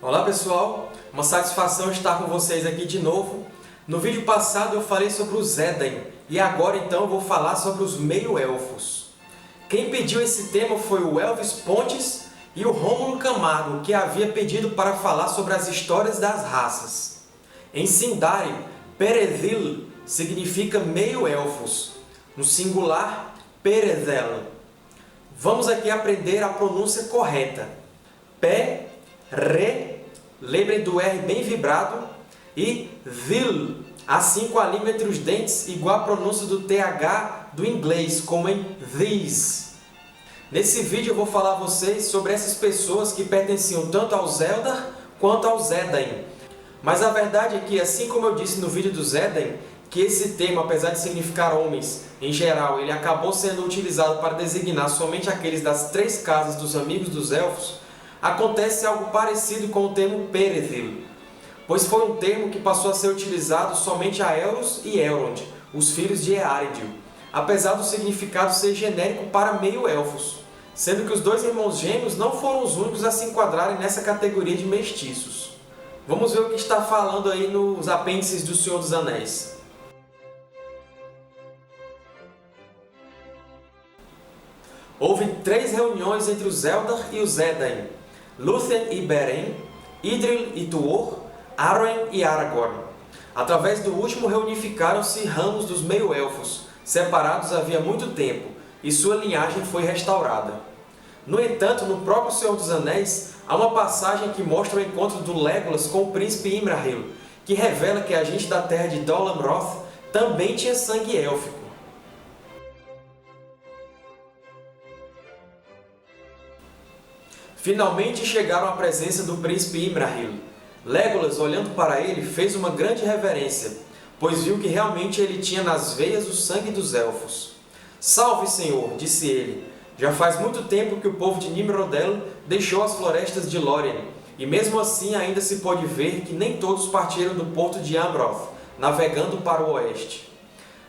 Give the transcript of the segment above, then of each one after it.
Olá pessoal, uma satisfação estar com vocês aqui de novo. No vídeo passado eu falei sobre os Edain e agora então eu vou falar sobre os meio-elfos. Quem pediu esse tema foi o Elvis Pontes e o Rômulo Camargo, que havia pedido para falar sobre as histórias das raças. Em Sindari, Perethil significa meio-elfos, no singular Perethel. Vamos aqui aprender a pronúncia correta. Pé, Re, lembrem do R bem vibrado, e Vil, assim com a língua entre os dentes, igual à pronúncia do TH do inglês, como em these. Nesse vídeo eu vou falar a vocês sobre essas pessoas que pertenciam tanto aos Eldar quanto aos Edain. Mas a verdade é que, assim como eu disse no vídeo dos Edain, que esse termo, apesar de significar homens, em geral, ele acabou sendo utilizado para designar somente aqueles das três casas dos amigos dos elfos, acontece algo parecido com o termo Perethil, pois foi um termo que passou a ser utilizado somente a Elros e Elrond, os filhos de Eärendil, apesar do significado ser genérico para meio-elfos, sendo que os dois irmãos gêmeos não foram os únicos a se enquadrarem nessa categoria de mestiços. Vamos ver o que está falando aí nos apêndices do Senhor dos Anéis. Houve 3 reuniões entre os Eldar e os Edain, Lúthien e Beren, Idril e Tuor, Arwen e Aragorn. Através do último reunificaram-se ramos dos meio-elfos, separados havia muito tempo, e sua linhagem foi restaurada. No entanto, no próprio Senhor dos Anéis, há uma passagem que mostra o encontro do Legolas com o príncipe Imrahil, que revela que a gente da terra de Dol Amroth também tinha sangue élfico. Finalmente chegaram à presença do príncipe Imrahil. Legolas, olhando para ele, fez uma grande reverência, pois viu que realmente ele tinha nas veias o sangue dos elfos. "Salve, Senhor!" disse ele. "Já faz muito tempo que o povo de Nimrodel deixou as florestas de Lórien, e mesmo assim ainda se pode ver que nem todos partiram do porto de Amroth, navegando para o oeste.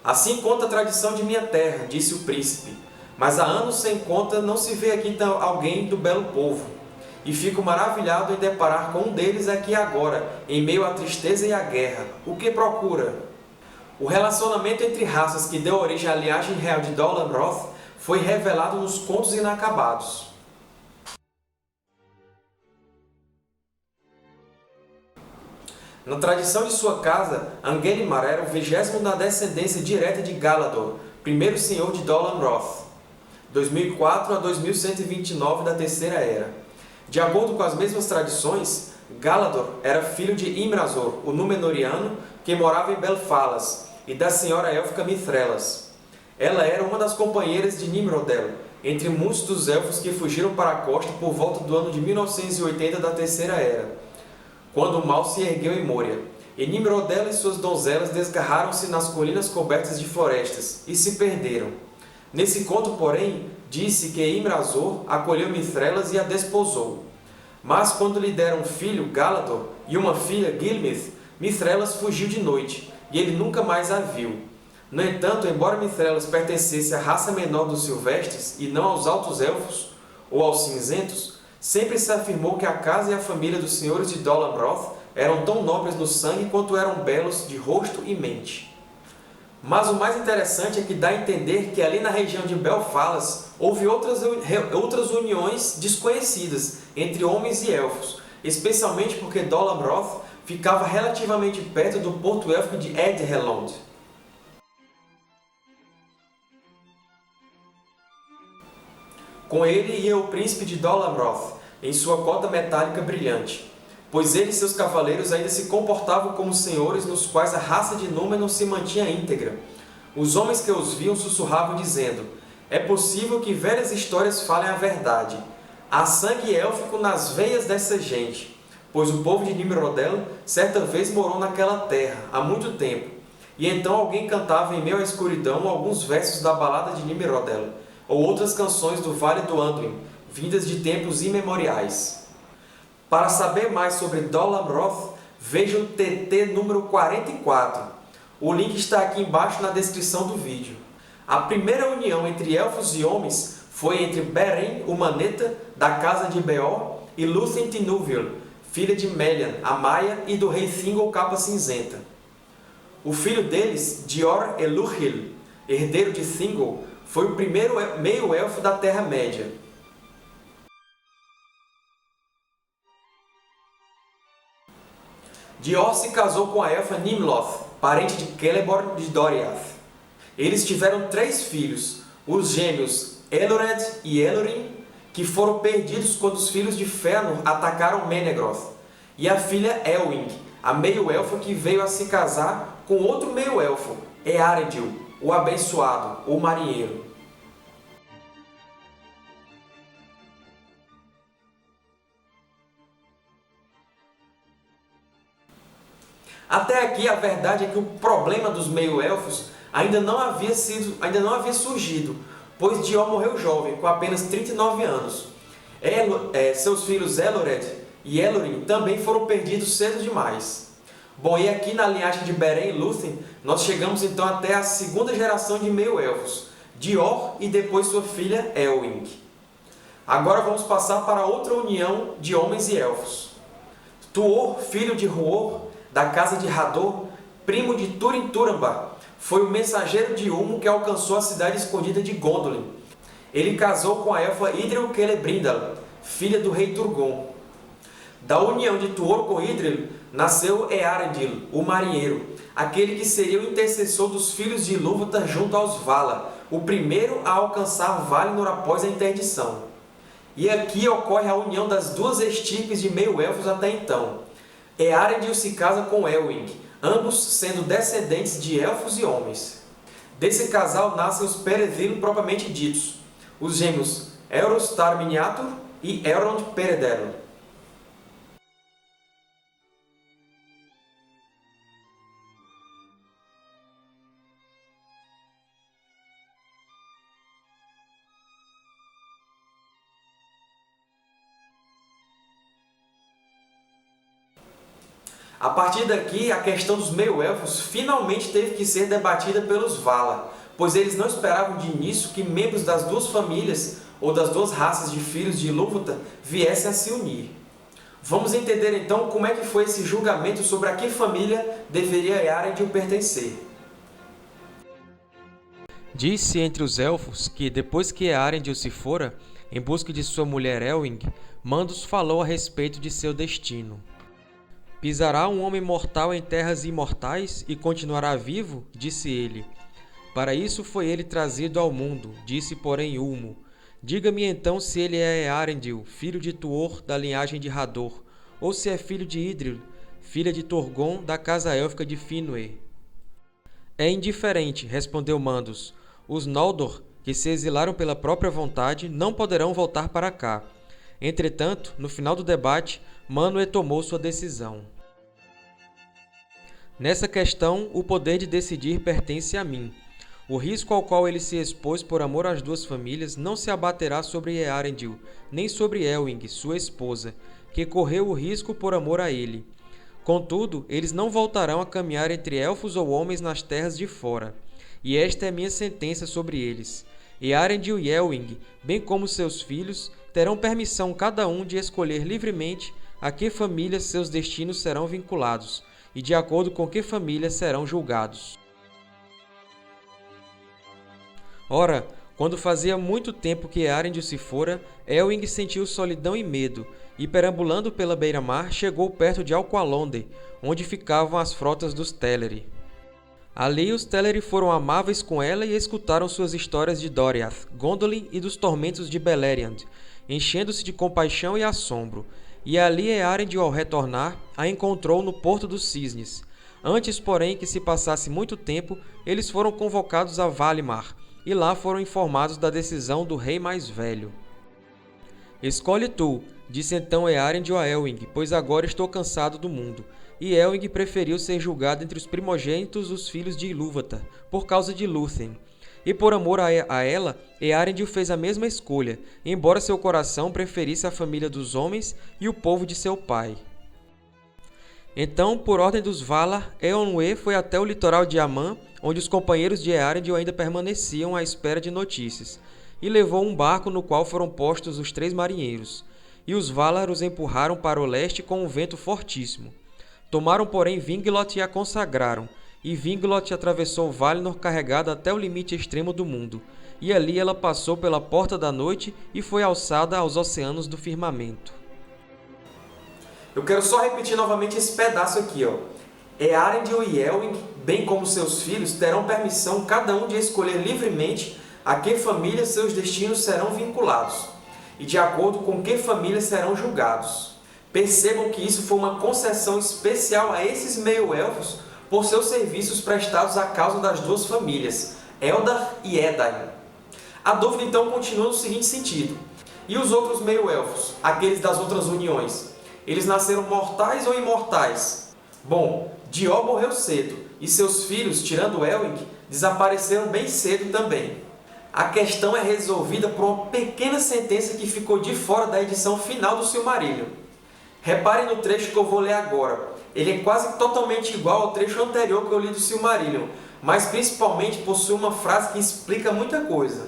Assim conta a tradição de minha terra", disse o príncipe. "Mas há anos sem conta não se vê aqui alguém do belo povo, e fico maravilhado em deparar com um deles aqui agora, em meio à tristeza e à guerra. O que procura?" O relacionamento entre raças que deu origem à linhagem real de Dol Amroth foi revelado nos Contos Inacabados. Na tradição de sua casa, Angelimarr era o 20º na descendência direta de Galador, primeiro senhor de Dol Amroth, 2004 a 2129 da Terceira Era. De acordo com as mesmas tradições, Galador era filho de Imrazor, o Númenoriano, que morava em Belfalas, e da senhora élfica Mithrelas. Ela era uma das companheiras de Nimrodel, entre muitos dos elfos que fugiram para a costa por volta do ano de 1980 da Terceira Era, quando o mal se ergueu em Moria. E Nimrodel e suas donzelas desgarraram-se nas colinas cobertas de florestas, e se perderam. Nesse conto, porém, disse que Imrazor acolheu Mithrelas e a desposou. Mas quando lhe deram um filho, Galador, e uma filha, Gilmith, Mithrelas fugiu de noite, e ele nunca mais a viu. No entanto, embora Mithrelas pertencesse à raça menor dos Silvestres, e não aos Altos Elfos, ou aos Cinzentos, sempre se afirmou que a casa e a família dos senhores de Dol Amroth eram tão nobres no sangue quanto eram belos de rosto e mente. Mas o mais interessante é que dá a entender que ali na região de Belfalas houve outras uniões desconhecidas entre homens e elfos, especialmente porque Dol Amroth ficava relativamente perto do porto élfico de Edrelond. Com ele ia o príncipe de Dol Amroth, em sua cota metálica brilhante, pois ele e seus cavaleiros ainda se comportavam como senhores nos quais a raça de Númenor se mantinha íntegra. Os homens que os viam sussurravam dizendo: "É possível que velhas histórias falem a verdade. Há sangue élfico nas veias dessa gente, pois o povo de Nimrodel certa vez morou naquela terra, há muito tempo." E então alguém cantava em meio à escuridão alguns versos da balada de Nimrodel, ou outras canções do Vale do Anduin, vindas de tempos imemoriais. Para saber mais sobre Dol Amroth, veja o TT número 44. O link está aqui embaixo na descrição do vídeo. A primeira união entre elfos e homens foi entre Beren, o Maneta, da casa de Beor, e Lúthien Tinúviel, filha de Melian, a Maia, e do rei Thingol Capa Cinzenta. O filho deles, Dior Elúhil, herdeiro de Thingol, foi o primeiro meio-elfo da Terra-média. Dior se casou com a elfa Nimloth, parente de Celeborn de Doriath. Eles tiveram 3 filhos, os gêmeos Elored e Elorin, que foram perdidos quando os filhos de Fëanor atacaram Menegroth, e a filha Elwing, a meio-elfa que veio a se casar com outro meio-elfo, Eärendil, o abençoado, ou marinheiro. Até aqui, a verdade é que o problema dos meio-elfos ainda não havia surgido, pois Dior morreu jovem, com apenas 39 anos. Seus filhos Elored e Elorin também foram perdidos cedo demais. Bom, e aqui na linhagem de Beren e Lúthien, nós chegamos então até a segunda geração de meio-elfos, Dior e depois sua filha Elwing. Agora vamos passar para outra união de homens e elfos. Tuor, filho de Huor, da casa de Hador, primo de Túrin-Turambar, foi o mensageiro de Ulmo que alcançou a cidade escondida de Gondolin. Ele casou com a elfa Idril Celebrindal, filha do rei Turgon. Da união de Tuor com Idril, nasceu Eärendil, o marinheiro, aquele que seria o intercessor dos filhos de Ilúvatar junto aos Valar, o primeiro a alcançar Valinor após a interdição. E aqui ocorre a união das duas estirpes de meio-elfos até então. Eärendil se casa com Elwing, ambos sendo descendentes de elfos e homens. Desse casal nascem os Peregrino propriamente ditos, os gêmeos Eorostar Miniatur e Elrond Peredello. A partir daqui, a questão dos meio-elfos finalmente teve que ser debatida pelos Valar, pois eles não esperavam de início que membros das duas famílias ou das duas raças de filhos de Ilúvatar viessem a se unir. Vamos entender então como é que foi esse julgamento sobre a que família deveria Eärendil pertencer. Diz-se entre os elfos que, depois que Eärendil se fora, em busca de sua mulher Elwing, Mandos falou a respeito de seu destino. Pisará um homem mortal em terras imortais e continuará vivo? Disse ele. Para isso foi ele trazido ao mundo, disse porém Ulmo. Diga-me então se ele é Eärendil, filho de Tuor, da linhagem de Hador, ou se é filho de Idril, filha de Turgon, da casa élfica de Finwë. É indiferente, respondeu Mandos. Os Noldor, que se exilaram pela própria vontade, não poderão voltar para cá. Entretanto, no final do debate, Manwë tomou sua decisão. Nessa questão, o poder de decidir pertence a mim. O risco ao qual ele se expôs por amor às duas famílias não se abaterá sobre Eärendil, nem sobre Elwing, sua esposa, que correu o risco por amor a ele. Contudo, eles não voltarão a caminhar entre elfos ou homens nas terras de fora. E esta é minha sentença sobre eles. Eärendil e Elwing, bem como seus filhos, terão permissão cada um de escolher livremente a que família seus destinos serão vinculados, e de acordo com que família serão julgados. Ora, quando fazia muito tempo que Eärendil se fora, Elwing sentiu solidão e medo, e perambulando pela beira-mar, chegou perto de Alqualondë, onde ficavam as frotas dos Teleri. Ali os Teleri foram amáveis com ela e escutaram suas histórias de Doriath, Gondolin e dos tormentos de Beleriand, enchendo-se de compaixão e assombro. E ali Eärendil, ao retornar, a encontrou no Porto dos Cisnes. Antes, porém, que se passasse muito tempo, eles foram convocados a Valimar, e lá foram informados da decisão do rei mais velho. Escolhe tu, disse então Eärendil a Elwing, pois agora estou cansado do mundo. E Elwing preferiu ser julgado entre os primogênitos dos filhos de Ilúvatar, por causa de Lúthien. E por amor a ela, Eärendil fez a mesma escolha, embora seu coração preferisse a família dos homens e o povo de seu pai. Então, por ordem dos Valar, Eonwë foi até o litoral de Aman, onde os companheiros de Eärendil ainda permaneciam à espera de notícias, e levou um barco no qual foram postos os 3 marinheiros. e os Valar os empurraram para o leste com um vento fortíssimo. Tomaram, porém, Vinglot e a consagraram, e Vinglot atravessou Valinor carregada até o limite extremo do mundo, e ali ela passou pela Porta da Noite e foi alçada aos oceanos do firmamento. Eu quero só repetir novamente esse pedaço aqui, ó. Eärendil e Elwing, bem como seus filhos, terão permissão cada um de escolher livremente a que família seus destinos serão vinculados, e de acordo com que família serão julgados. Percebam que isso foi uma concessão especial a esses meio-elfos por seus serviços prestados à causa das duas famílias, Eldar e Edain. A dúvida então continua no seguinte sentido: e os outros meio-elfos, aqueles das outras uniões, eles nasceram mortais ou imortais? Bom, Dior morreu cedo, e seus filhos, tirando Elwing, desapareceram bem cedo também. A questão é resolvida por uma pequena sentença que ficou de fora da edição final do Silmarillion. Reparem no trecho que eu vou ler agora. Ele é quase totalmente igual ao trecho anterior que eu li do Silmarillion, mas principalmente possui uma frase que explica muita coisa.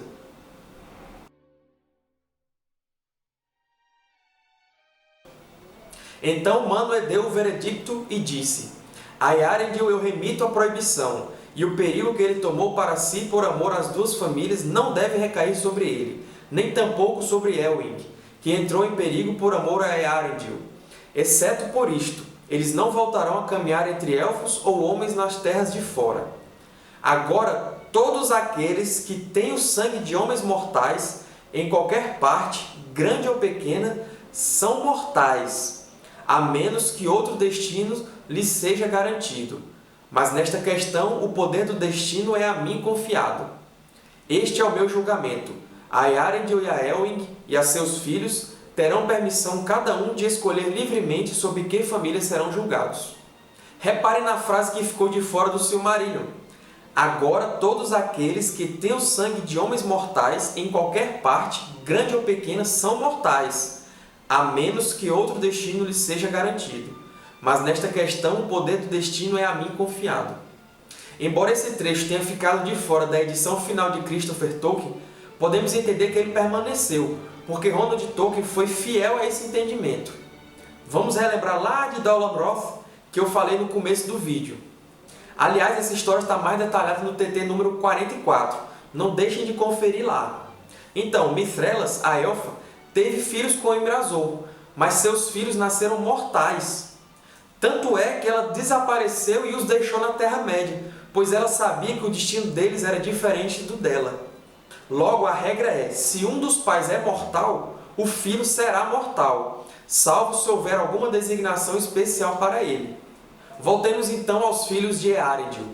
Então Manwë deu o veredicto e disse: a Eärendil eu remito a proibição, e o perigo que ele tomou para si por amor às duas famílias não deve recair sobre ele, nem tampouco sobre Elwing, que entrou em perigo por amor a Eärendil. Exceto por isto, eles não voltarão a caminhar entre elfos ou homens nas terras de fora. Agora, todos aqueles que têm o sangue de homens mortais, em qualquer parte, grande ou pequena, são mortais, a menos que outro destino lhes seja garantido. Mas nesta questão, o poder do destino é a mim confiado. Este é o meu julgamento. A Eärendil e a Elwing e a seus filhos terão permissão cada um de escolher livremente sobre que família serão julgados. Reparem na frase que ficou de fora do Silmarillion. Agora todos aqueles que têm o sangue de homens mortais em qualquer parte, grande ou pequena, são mortais, a menos que outro destino lhes seja garantido. Mas nesta questão o poder do destino é a mim confiado. Embora esse trecho tenha ficado de fora da edição final de Christopher Tolkien, podemos entender que ele permaneceu, porque Ronald Tolkien foi fiel a esse entendimento. Vamos relembrar lá de Dowland Roth, que eu falei no começo do vídeo. Aliás, essa história está mais detalhada no TT número 44, não deixem de conferir lá. Então, Mithrelas, a elfa, teve filhos com Imrazul, mas seus filhos nasceram mortais. Tanto é que ela desapareceu e os deixou na Terra-média, pois ela sabia que o destino deles era diferente do dela. Logo, a regra é, se um dos pais é mortal, o filho será mortal, salvo se houver alguma designação especial para ele. Voltemos então aos filhos de Eärendil.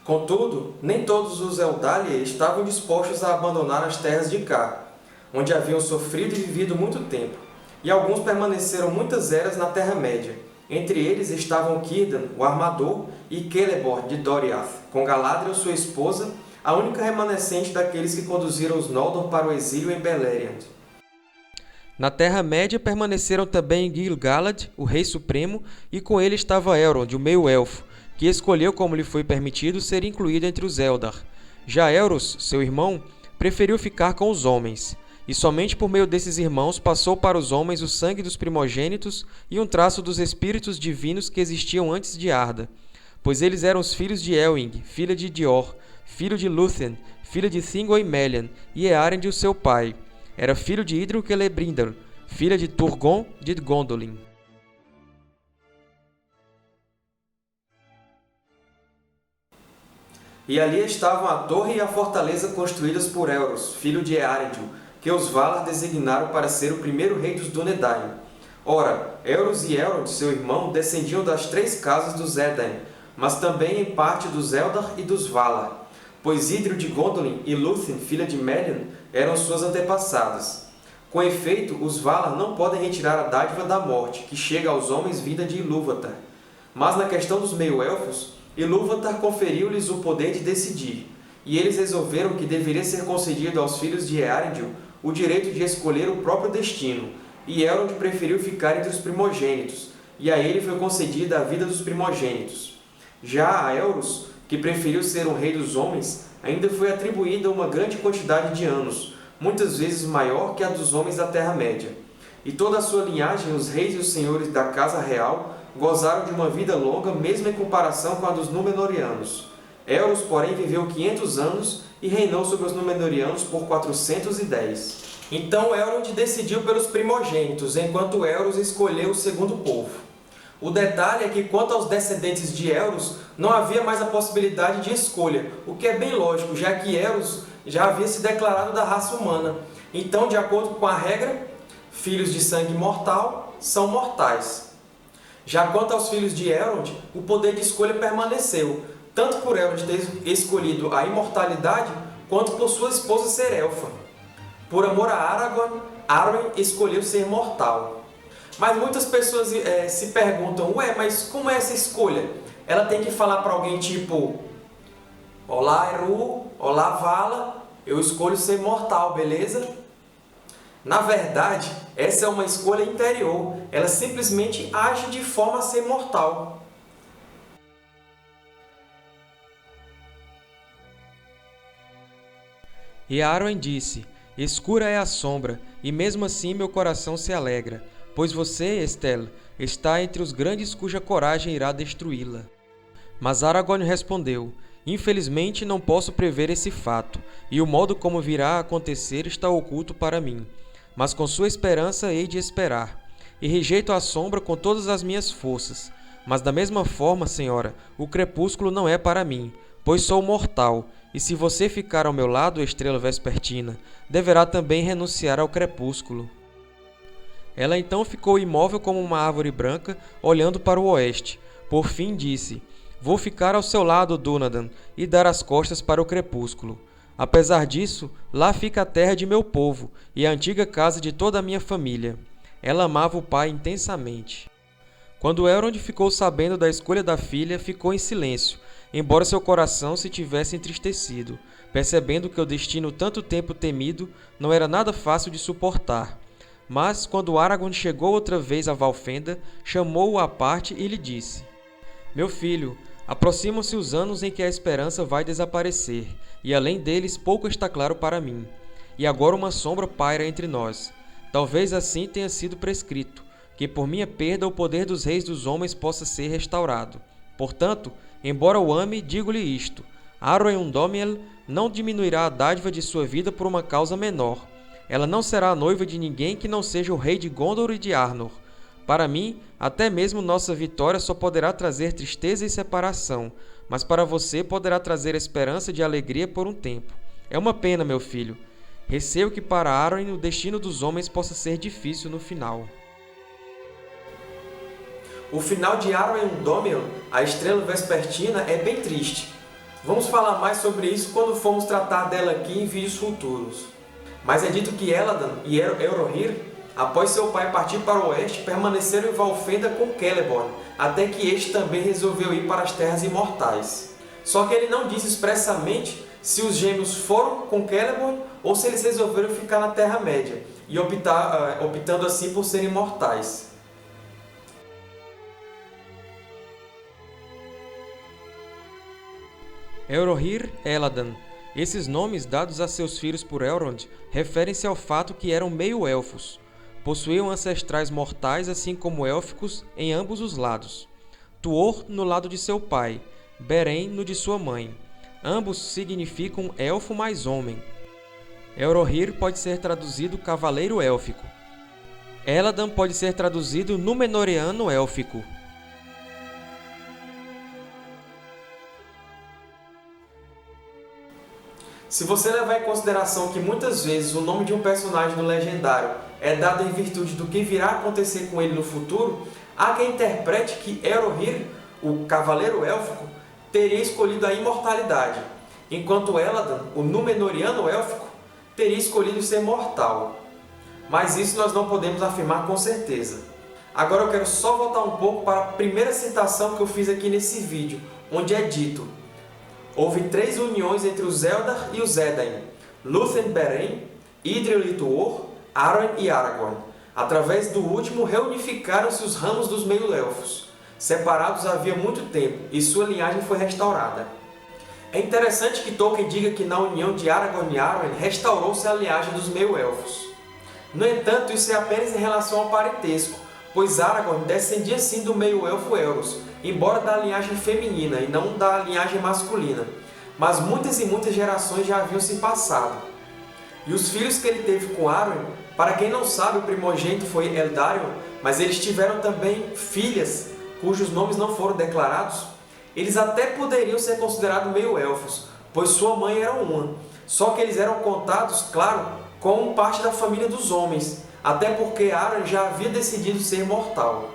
Contudo, nem todos os Eldalir estavam dispostos a abandonar as terras de cá, onde haviam sofrido e vivido muito tempo, e alguns permaneceram muitas eras na Terra-média. Entre eles estavam Círdan, o Armador, e Celeborn de Doriath, com Galadriel, sua esposa, a única remanescente daqueles que conduziram os Noldor para o exílio em Beleriand. Na Terra-média permaneceram também Gil-galad, o Rei Supremo, e com ele estava Elrond, o meio-elfo, que escolheu, como lhe foi permitido, ser incluído entre os Eldar. Já Elros, seu irmão, preferiu ficar com os homens, e somente por meio desses irmãos passou para os homens o sangue dos primogênitos e um traço dos espíritos divinos que existiam antes de Arda, pois eles eram os filhos de Elwing, filha de Dior, filho de Lúthien, filha de Thingol e Melian, e Eärendil, seu pai. Era filho de Idril Celebrimbor, filha de Turgon de Gondolin. E ali estavam a torre e a fortaleza construídas por Elros, filho de Eärendil, que os Valar designaram para ser o primeiro rei dos Dúnedain. Ora, Elros e Elrond, seu irmão, descendiam das 3 casas dos Edain, mas também em parte dos Eldar e dos Valar, pois Idril de Gondolin e Lúthien, filha de Melian, eram suas antepassadas. Com efeito, os Valar não podem retirar a dádiva da morte, que chega aos homens vinda de Ilúvatar. Mas na questão dos meio-elfos, Ilúvatar conferiu-lhes o poder de decidir, e eles resolveram que deveria ser concedido aos filhos de Eärendil o direito de escolher o próprio destino, e Elrond preferiu ficar entre os primogênitos, e a ele foi concedida a vida dos primogênitos. Já a Elros, que preferiu ser um rei dos homens, ainda foi atribuída uma grande quantidade de anos, muitas vezes maior que a dos homens da Terra-média. E toda a sua linhagem, os reis e os senhores da casa real, gozaram de uma vida longa, mesmo em comparação com a dos Númenóreanos. Elros, porém, viveu 500 anos e reinou sobre os Númenóreanos por 410. Então Elrond decidiu pelos primogênitos, enquanto Elros escolheu o segundo povo. O detalhe é que, quanto aos descendentes de Elros, não havia mais a possibilidade de escolha, o que é bem lógico, já que Elros já havia se declarado da raça humana. Então, de acordo com a regra, filhos de sangue mortal são mortais. Já quanto aos filhos de Elrond, o poder de escolha permaneceu, tanto por Elrond ter escolhido a imortalidade, quanto por sua esposa ser elfa. Por amor a Aragorn, Arwen escolheu ser mortal. Mas muitas pessoas se perguntam, mas como é essa escolha? Ela tem que falar para alguém tipo, olá Eru, olá Vala, eu escolho ser mortal, beleza? Na verdade, essa é uma escolha interior, ela simplesmente age de forma a ser mortal. E Arwen disse, escura é a sombra, e mesmo assim meu coração se alegra, pois você, Estel, está entre os grandes cuja coragem irá destruí-la. Mas Aragorn respondeu, infelizmente não posso prever esse fato, e o modo como virá a acontecer está oculto para mim. Mas com sua esperança hei de esperar, e rejeito a sombra com todas as minhas forças. Mas da mesma forma, senhora, o crepúsculo não é para mim, pois sou mortal, e se você ficar ao meu lado, estrela vespertina, deverá também renunciar ao crepúsculo. Ela então ficou imóvel como uma árvore branca, olhando para o oeste. Por fim disse, vou ficar ao seu lado, Dúnadan, e dar as costas para o crepúsculo. Apesar disso, lá fica a terra de meu povo e a antiga casa de toda a minha família. Ela amava o pai intensamente. Quando Elrond ficou sabendo da escolha da filha, ficou em silêncio, embora seu coração se tivesse entristecido, percebendo que o destino tanto tempo temido não era nada fácil de suportar. Mas, quando Aragorn chegou outra vez a Valfenda, chamou-o à parte e lhe disse, meu filho, aproximam-se os anos em que a esperança vai desaparecer, e além deles pouco está claro para mim. E agora uma sombra paira entre nós. Talvez assim tenha sido prescrito, que por minha perda o poder dos reis dos homens possa ser restaurado. Portanto, embora o ame, digo-lhe isto, Arwen Undomiel não diminuirá a dádiva de sua vida por uma causa menor. Ela não será a noiva de ninguém que não seja o rei de Gondor e de Arnor. Para mim, até mesmo nossa vitória só poderá trazer tristeza e separação, mas para você poderá trazer esperança de alegria por um tempo. É uma pena, meu filho. Receio que para Arwen o destino dos homens possa ser difícil no final. O final de Arwen Undomiel, a estrela vespertina, é bem triste. Vamos falar mais sobre isso quando formos tratar dela aqui em vídeos futuros. Mas é dito que Eladan e Elrohir, após seu pai partir para o oeste, permaneceram em Valfenda com Celeborn, até que este também resolveu ir para as Terras Imortais. Só que ele não disse expressamente se os gêmeos foram com Celeborn ou se eles resolveram ficar na Terra-média, e optando assim por serem imortais. Elrohir, Eladan. Esses nomes dados a seus filhos por Elrond referem-se ao fato que eram meio-elfos. Possuíam ancestrais mortais assim como élficos em ambos os lados. Tuor no lado de seu pai, Beren no de sua mãe. Ambos significam elfo mais homem. Elrohir pode ser traduzido cavaleiro élfico. Eladan pode ser traduzido númenóreano élfico. Se você levar em consideração que muitas vezes o nome de um personagem do Legendário é dado em virtude do que virá a acontecer com ele no futuro, há quem interprete que Elrohir, o Cavaleiro Élfico, teria escolhido a imortalidade, enquanto Eladan, o Númenóreano Élfico, teria escolhido ser mortal. Mas isso nós não podemos afirmar com certeza. Agora eu quero só voltar um pouco para a primeira citação que eu fiz aqui nesse vídeo, onde é dito: houve 3 uniões entre os Eldar e os Edain, Lúthien Beren, Idril e Tuor, Arwen e Aragorn. Através do último reunificaram-se os ramos dos meio-elfos. Separados havia muito tempo, e sua linhagem foi restaurada. É interessante que Tolkien diga que na união de Aragorn e Arwen restaurou-se a linhagem dos meio-elfos. No entanto, isso é apenas em relação ao parentesco, pois Aragorn descendia sim do meio-elfo Elros, embora da linhagem feminina e não da linhagem masculina, mas muitas e muitas gerações já haviam se passado. E os filhos que ele teve com Arwen, para quem não sabe, o primogênito foi Eldarion, mas eles tiveram também filhas, cujos nomes não foram declarados. Eles até poderiam ser considerados meio-elfos, pois sua mãe era uma, só que eles eram contados, claro, como parte da família dos homens, até porque Arwen já havia decidido ser mortal.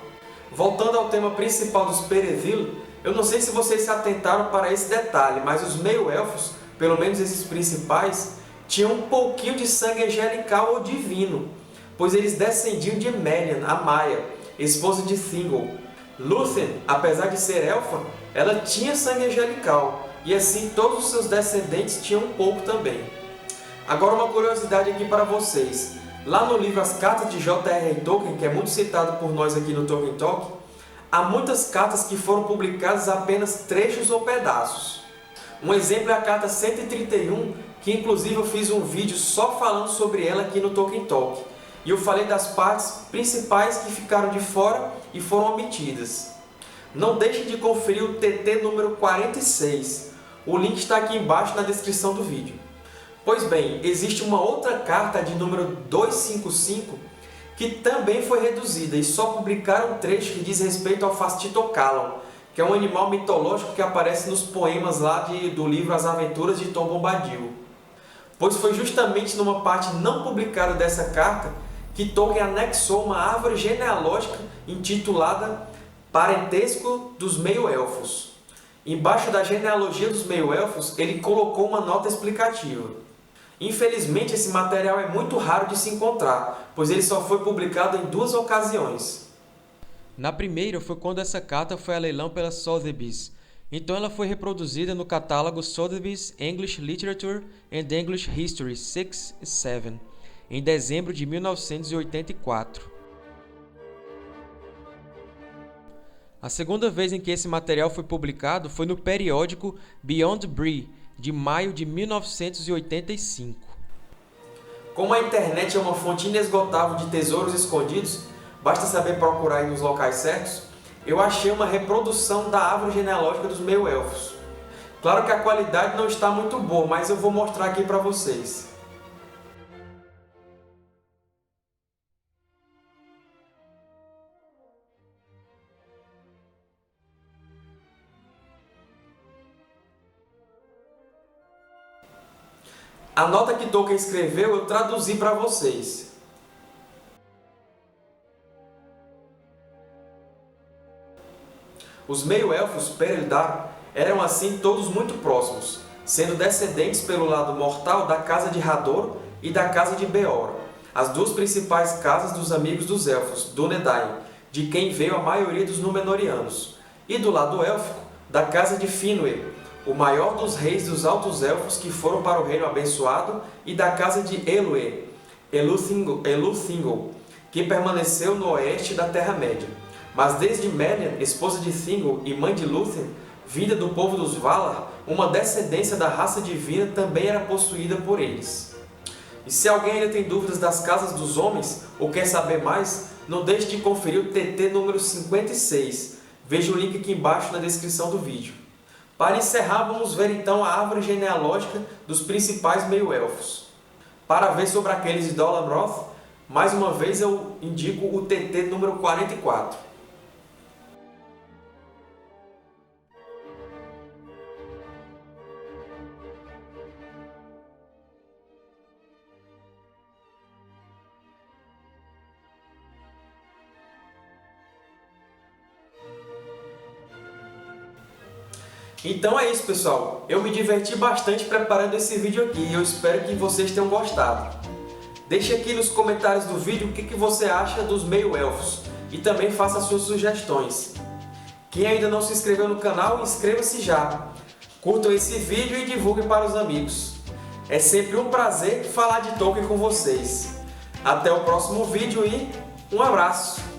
Voltando ao tema principal dos Perevil, eu não sei se vocês se atentaram para esse detalhe, mas os meio-elfos, pelo menos esses principais, tinham um pouquinho de sangue angelical ou divino, pois eles descendiam de Melian, a Maia, esposa de Thingol. Lúthien, apesar de ser elfa, ela tinha sangue angelical, e assim todos os seus descendentes tinham um pouco também. Agora uma curiosidade aqui para vocês. Lá no livro As Cartas de J.R.R. Tolkien, que é muito citado por nós aqui no Tolkien Talk, há muitas cartas que foram publicadas apenas trechos ou pedaços. Um exemplo é a carta 131, que inclusive eu fiz um vídeo só falando sobre ela aqui no Tolkien Talk. E eu falei das partes principais que ficaram de fora e foram omitidas. Não deixe de conferir o TT número 46. O link está aqui embaixo na descrição do vídeo. Pois bem, existe uma outra carta de número 255 que também foi reduzida e só publicaram um trecho que diz respeito ao Fastitocalan, que é um animal mitológico que aparece nos poemas lá do livro As Aventuras de Tom Bombadil. Pois foi justamente numa parte não publicada dessa carta que Tolkien anexou uma árvore genealógica intitulada Parentesco dos Meio-Elfos. Embaixo da genealogia dos meio-elfos, ele colocou uma nota explicativa. Infelizmente, esse material é muito raro de se encontrar, pois ele só foi publicado em 2 ocasiões. Na primeira foi quando essa carta foi a leilão pela Sotheby's, então ela foi reproduzida no catálogo Sotheby's English Literature and English History 6 e 7, em dezembro de 1984. A segunda vez em que esse material foi publicado foi no periódico Beyond Bree, de maio de 1985. Como a internet é uma fonte inesgotável de tesouros escondidos, basta saber procurar aí nos locais certos, eu achei uma reprodução da árvore genealógica dos meio-elfos. Claro que a qualidade não está muito boa, mas eu vou mostrar aqui para vocês. A nota que Tolkien escreveu eu traduzi para vocês. Os meio-elfos Per-Eldar eram assim todos muito próximos, sendo descendentes pelo lado mortal da casa de Hador e da casa de Beor, as duas principais casas dos amigos dos elfos, Dúnedain, de quem veio a maioria dos Númenóreanos, e do lado élfico, da casa de Finwë, o maior dos reis dos Altos Elfos que foram para o Reino Abençoado, e da casa de Elwë, Elúthingol, que permaneceu no oeste da Terra-média. Mas desde Melian, esposa de Thingol e mãe de Lúthien, vinda do povo dos Valar, uma descendência da raça divina também era possuída por eles. E se alguém ainda tem dúvidas das casas dos homens, ou quer saber mais, não deixe de conferir o TT número 56. Veja o link aqui embaixo na descrição do vídeo. Para encerrar, vamos ver então a árvore genealógica dos principais meio-elfos. Para ver sobre aqueles de Dol Amroth, mais uma vez eu indico o TT número 44. Então é isso, pessoal. Eu me diverti bastante preparando esse vídeo aqui e eu espero que vocês tenham gostado. Deixe aqui nos comentários do vídeo o que você acha dos meio-elfos e também faça suas sugestões. Quem ainda não se inscreveu no canal, inscreva-se já. Curtam esse vídeo e divulguem para os amigos. É sempre um prazer falar de Tolkien com vocês. Até o próximo vídeo e um abraço!